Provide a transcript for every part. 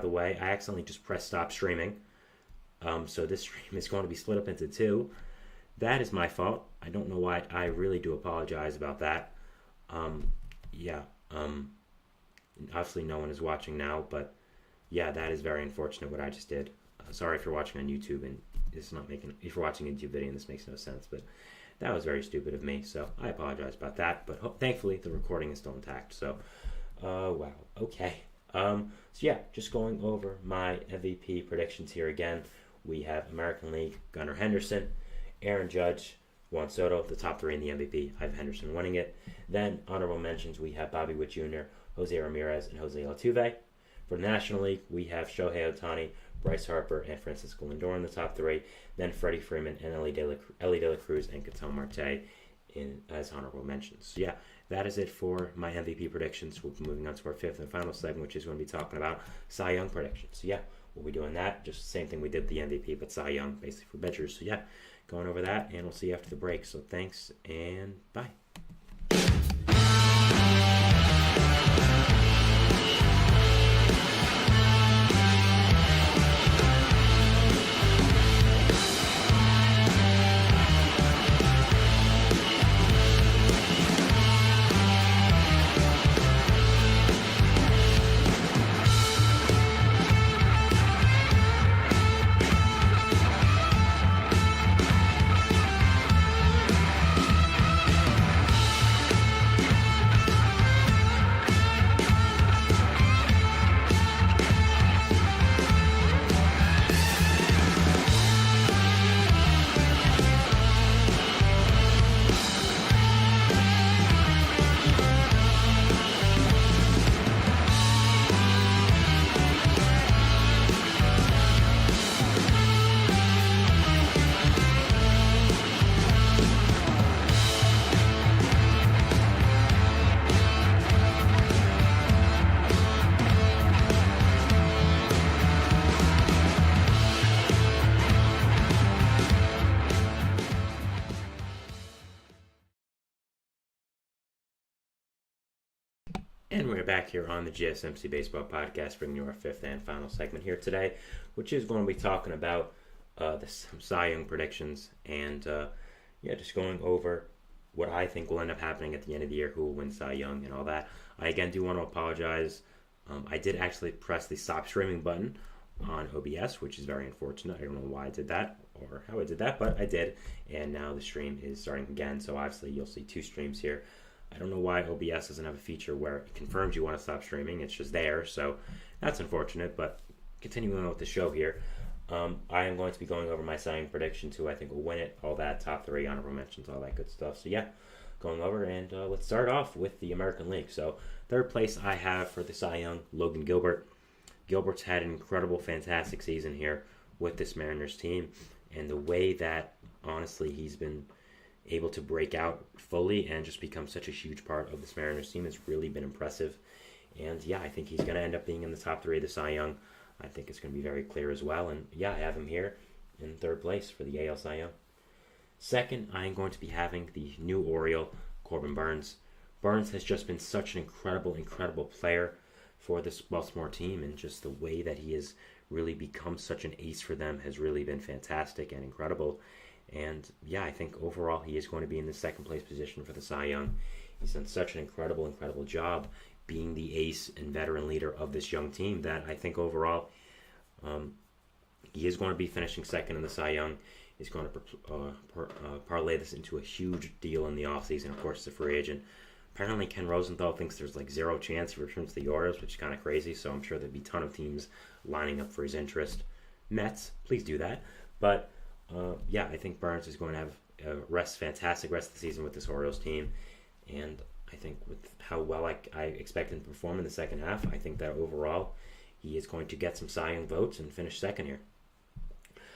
the way, I accidentally just pressed stop streaming. So this stream is going to be split up into two. That is my fault. I don't know why. I really do apologize about that. Yeah. Obviously, no one is watching now, but yeah, that is very unfortunate what I just did. Sorry if you're watching on YouTube and this is not making. If you're watching a YouTube video and this makes no sense, but that was very stupid of me. So I apologize about that. But thankfully, the recording is still intact. So, wow. Okay. So yeah, just going over my MVP predictions here again. We have American League, Gunnar Henderson, Aaron Judge, Juan Soto, the top three in the MVP. I have Henderson winning it. Then honorable mentions, we have Bobby Witt Jr., Jose Ramirez, and Jose Altuve. For the National League, we have Shohei Ohtani, Bryce Harper, and Francisco Lindor in the top three. Then Freddie Freeman and Ellie De La Cruz and Ketel Marte as honorable mentions. So yeah, that is it for my MVP predictions. We'll be moving on to our fifth and final segment, which is going to be talking about Cy Young predictions. So yeah, we'll be doing that. Just the same thing we did with the MVP, but Cy Young, basically for pitchers. So yeah, going over that, and we'll see you after the break. So thanks, and bye. And we're back here on the GSMC Baseball Podcast, bringing you our fifth and final segment here today, which is going to be talking about some Cy Young predictions and just going over what I think will end up happening at the end of the year, who will win Cy Young and all that. I again do want to apologize. I did actually press the stop streaming button on OBS, which is very unfortunate. I don't know why I did that or how I did that, but I did. And now the stream is starting again, so obviously you'll see two streams here. I don't know why OBS doesn't have a feature where it confirms you want to stop streaming. It's just there, so that's unfortunate. But continuing on with the show here, I am going to be going over my Cy Young predictions, who I think will win it, all that, top three, honorable mentions, all that good stuff. So yeah, going over, and let's start off with the American League. So third place I have for the Cy Young, Logan Gilbert. Gilbert's had an incredible, fantastic season here with this Mariners team, and the way that, honestly, he's been able to break out fully and just become such a huge part of this Mariners team has really been impressive. And yeah, I think he's going to end up being in the top three of the Cy Young. I think it's going to be very clear as well. And yeah, I have him here in third place for the AL Cy Young. Second, I am going to be having the new Oriole, Corbin Burnes. Burnes has just been such an incredible player for this Baltimore team, and just the way that he has really become such an ace for them has really been fantastic and incredible. And yeah, I think overall he is going to be in the second place position for the Cy Young. He's done such an incredible job being the ace and veteran leader of this young team that I think overall he is going to be finishing second in the Cy Young. He's going to parlay this into a huge deal in the offseason. Of course, as a free agent. Apparently, Ken Rosenthal thinks there's like zero chance he returns to the Orioles, which is kind of crazy. So I'm sure there'd be a ton of teams lining up for his interest. Mets, please do that. But yeah, I think Burnes is going to have a fantastic rest of the season with this Orioles team. And I think with how well I expect him to perform in the second half, I think that overall he is going to get some Cy Young votes and finish second here.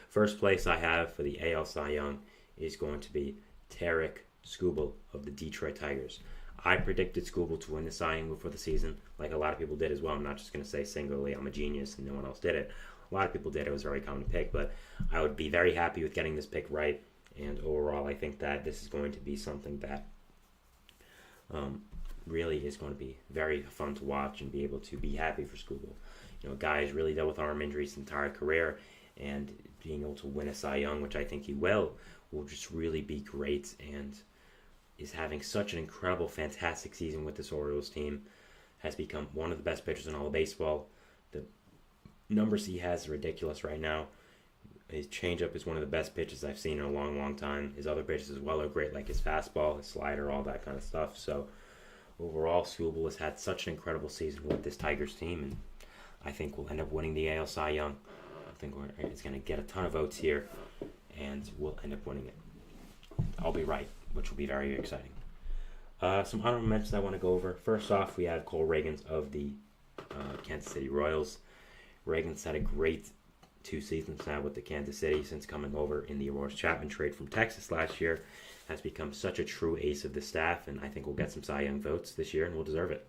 First place I have for the AL Cy Young is going to be Tarik Skubal of the Detroit Tigers. I predicted Skubal to win the Cy Young before the season, like a lot of people did as well. I'm not just going to say singularly I'm a genius and no one else did it. A lot of people did. It was a very common pick, but I would be very happy with getting this pick right. And overall, I think that this is going to be something that really is going to be very fun to watch and be able to be happy for Skubal. a guy who's really dealt with arm injuries his entire career, and being able to win a Cy Young, which I think he will just really be great, and is having such an incredible, fantastic season with this Orioles team. Has become one of the best pitchers in all of baseball. The numbers he has are ridiculous right now. His changeup is one of the best pitches I've seen in a long, long time. His other pitches as well are great, like his fastball, his slider, all that kind of stuff. So overall, Skubal has had such an incredible season with this Tigers team, and I think we'll end up winning the AL Cy Young. I think it's going to get a ton of votes here, and we'll end up winning it. I'll be right, which will be very exciting. Some honorable mentions I want to go over. First off, we have Cole Ragans of the Kansas City Royals. Ragans had a great 2 seasons now with the Kansas City since coming over in the Aroldis Chapman trade from Texas last year. Has become such a true ace of the staff, and I think we'll get some Cy Young votes this year, and we'll deserve it.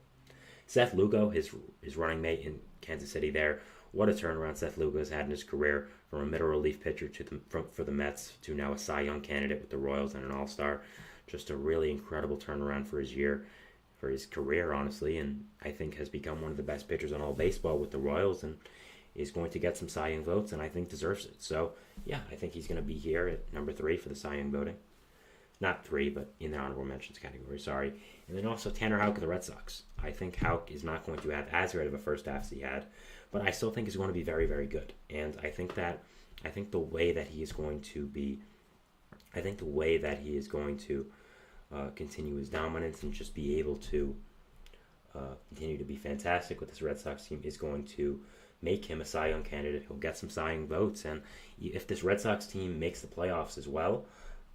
Seth Lugo, his running mate in Kansas City there. What a turnaround Seth Lugo has had in his career, from a middle relief pitcher for the Mets to now a Cy Young candidate with the Royals and an All-Star. Just a really incredible turnaround for his career, honestly, and I think has become one of the best pitchers in all baseball with the Royals, and is going to get some Cy Young votes, and I think deserves it. So, yeah, I think he's going to be here at number 3 for the Cy Young voting. Not 3, but in the honorable mentions category, sorry. And then also Tanner Houck of the Red Sox. I think Houck is not going to have as great of a first half as he had, but I still think he's going to be very, very good. And I think the way that he is going to continue his dominance and just be able to continue to be fantastic with this Red Sox team is going to make him a Cy Young candidate. He'll get some Cy Young votes, and if this Red Sox team makes the playoffs as well,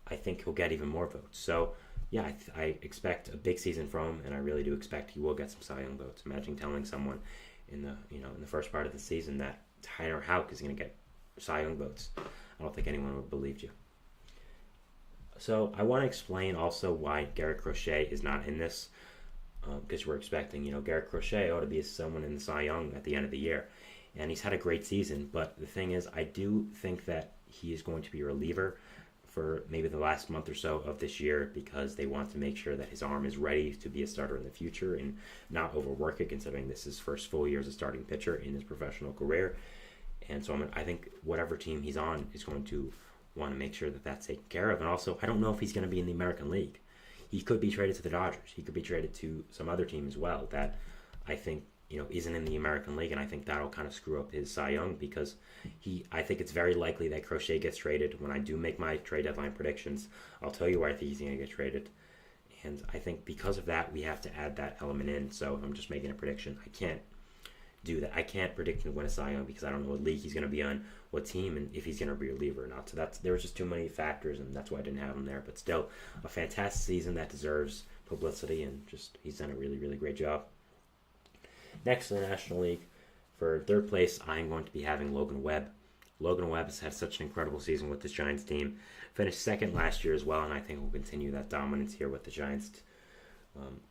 I think he'll get even more votes. So, yeah, I expect a big season from him, and I really do expect he will get some Cy Young votes. Imagine telling someone in the first part of the season that Tanner Houck is going to get Cy Young votes. I don't think anyone would have believed you. So I want to explain also why Garrett Crochet is not in this, because we're expecting, Garrett Crochet ought to be someone in the Cy Young at the end of the year. And he's had a great season, but the thing is, I do think that he is going to be a reliever for maybe the last month or so of this year, because they want to make sure that his arm is ready to be a starter in the future and not overwork it, considering this is his first full year as a starting pitcher in his professional career. And so I think whatever team he's on is going to want to make sure that that's taken care of. And also, I don't know if he's going to be in the American League. He could be traded to the Dodgers. He could be traded to some other team as well that I think isn't in the American League, and I think that'll kind of screw up his Cy Young, because I think it's very likely that Crochet gets traded. When I do make my trade deadline predictions, I'll tell you where I think he's going to get traded. And I think because of that, we have to add that element in. So if I'm just making a prediction, I can't do that. I can't predict him to win a Cy Young because I don't know what league he's going to be on, what team, and if he's going to be a reliever or not. So there was just too many factors, and that's why I didn't have him there. But still, a fantastic season that deserves publicity, and just he's done a really, really great job. Next in the National League, for third place, I'm going to be having Logan Webb. Logan Webb has had such an incredible season with this Giants team. Finished second last year as well, and I think will continue that dominance here with the Giants.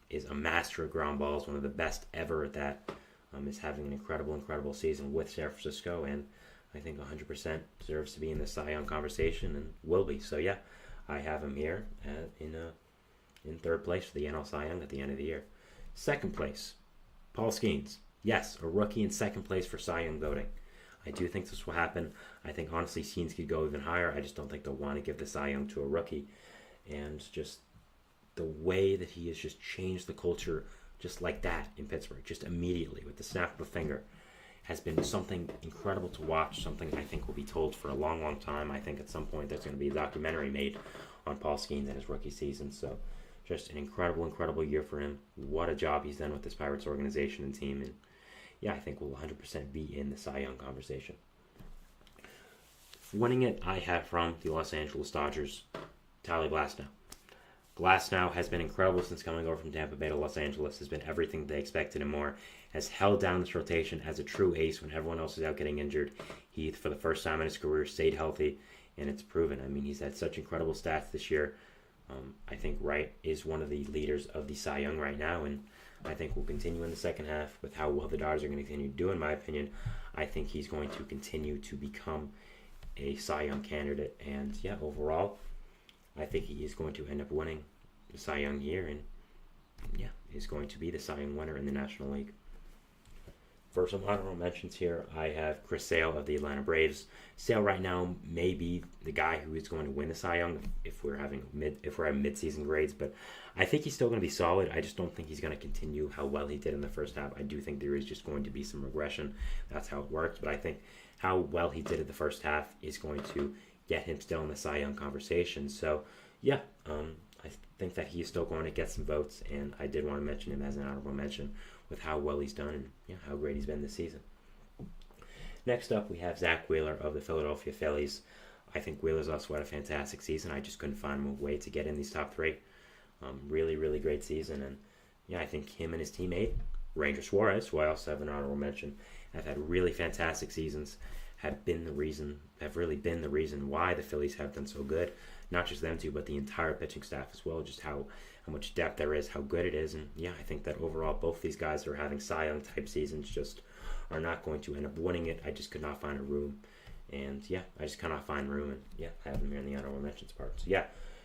Is a master of ground balls, one of the best ever at that. Is having an incredible season with San Francisco, and I think 100% deserves to be in the Cy Young conversation and will be. So yeah, I have him here in third place for the NL Cy Young at the end of the year. Second place, Paul Skeens. Yes, a rookie in second place for Cy Young voting. I do think this will happen. I think honestly Skeens could go even higher. I just don't think they'll want to give the Cy Young to a rookie, and just the way that he has just changed the culture just like that in Pittsburgh, just immediately with the snap of a finger, has been something incredible to watch, something I think will be told for a long, long time. I think at some point there's going to be a documentary made on Paul Skeens and his rookie season. So just an incredible year for him. What a job he's done with this Pirates organization and team. And yeah, I think we'll 100% be in the Cy Young conversation. Winning it, I have from the Los Angeles Dodgers, Tyler Glasnow. Glasnow has been incredible since coming over from Tampa Bay to Los Angeles, has been everything they expected and more, has held down this rotation as a true ace when everyone else is out getting injured. He, for the first time in his career, stayed healthy, and it's proven. I mean, he's had such incredible stats this year. I think Wright is one of the leaders of the Cy Young right now, and I think will continue in the second half with how well the Dodgers are going to continue to do, in my opinion. I think he's going to continue to become a Cy Young candidate, and yeah, overall, I think he is going to end up winning the Cy Young year, and yeah, is going to be the Cy Young winner in the National League. For some honorable mentions here, I have Chris Sale of the Atlanta Braves. Sale right now may be the guy who is going to win the Cy Young if we're having mid-season grades, but I think he's still going to be solid. I just don't think he's going to continue how well he did in the first half. I do think there is just going to be some regression. That's how it works, but I think how well he did in the first half is going to get him still in the Cy Young conversation. So, yeah, I think that he's still going to get some votes, and I did want to mention him as an honorable mention with how well he's done and how great he's been this season. Next up, we have Zach Wheeler of the Philadelphia Phillies. I think Wheeler's also had a fantastic season. I just couldn't find a way to get in these top three. Really, really great season. And, I think him and his teammate, Ranger Suarez, who I also have an honorable mention, have had really fantastic seasons, have really been the reason why the Phillies have done so good. Not just them two, but the entire pitching staff as well, just how much depth there is, how good it is. And, I think that overall both these guys that are having Cy Young type seasons just are not going to end up winning it. I just could not find a room. And, I just cannot find room. And, I have them here in the honorable mentions part. So,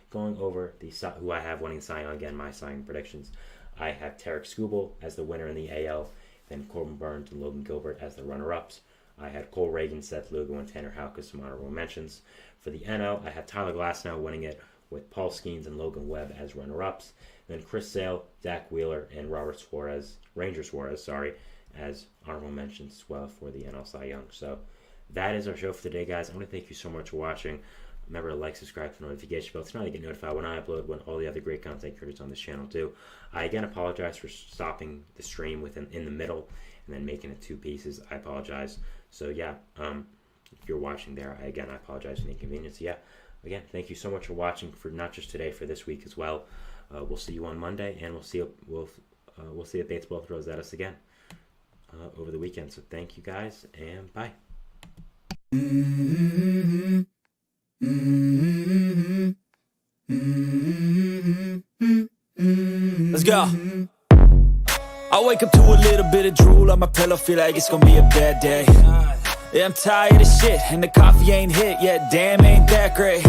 going over who I have winning Cy Young again, my Cy Young predictions. I have Tarek Skubal as the winner in the AL, then Corbin Burns and Logan Gilbert as the runner-ups. I had Cole Reagan, Seth Lugo, and Tanner Houck as some honorable mentions. For the NL, I have Tyler Glasnow winning it with Paul Skeens and Logan Webb as runner-ups. Then Chris Sale, Zach Wheeler, and Ranger Suarez, as honorable mentions as well for the NL Cy Young. So that is our show for today, guys. I want to thank you so much for watching. Remember to like, subscribe, to notification bell to get notified when I upload, when all the other great content creators on this channel do. I again apologize for stopping the stream in the middle and then making it two pieces. I apologize. So if you're watching there, I apologize for the inconvenience. Again, thank you so much for watching, for not just today, for this week as well. We'll see you on Monday, and we'll see if baseball throws at us again over the weekend. So thank you guys, and bye. Let's go. I wake up to a little bit of drool on my pillow, feel like it's gonna be a bad day. Yeah, I'm tired of shit, and the coffee ain't hit yet, damn, ain't that great.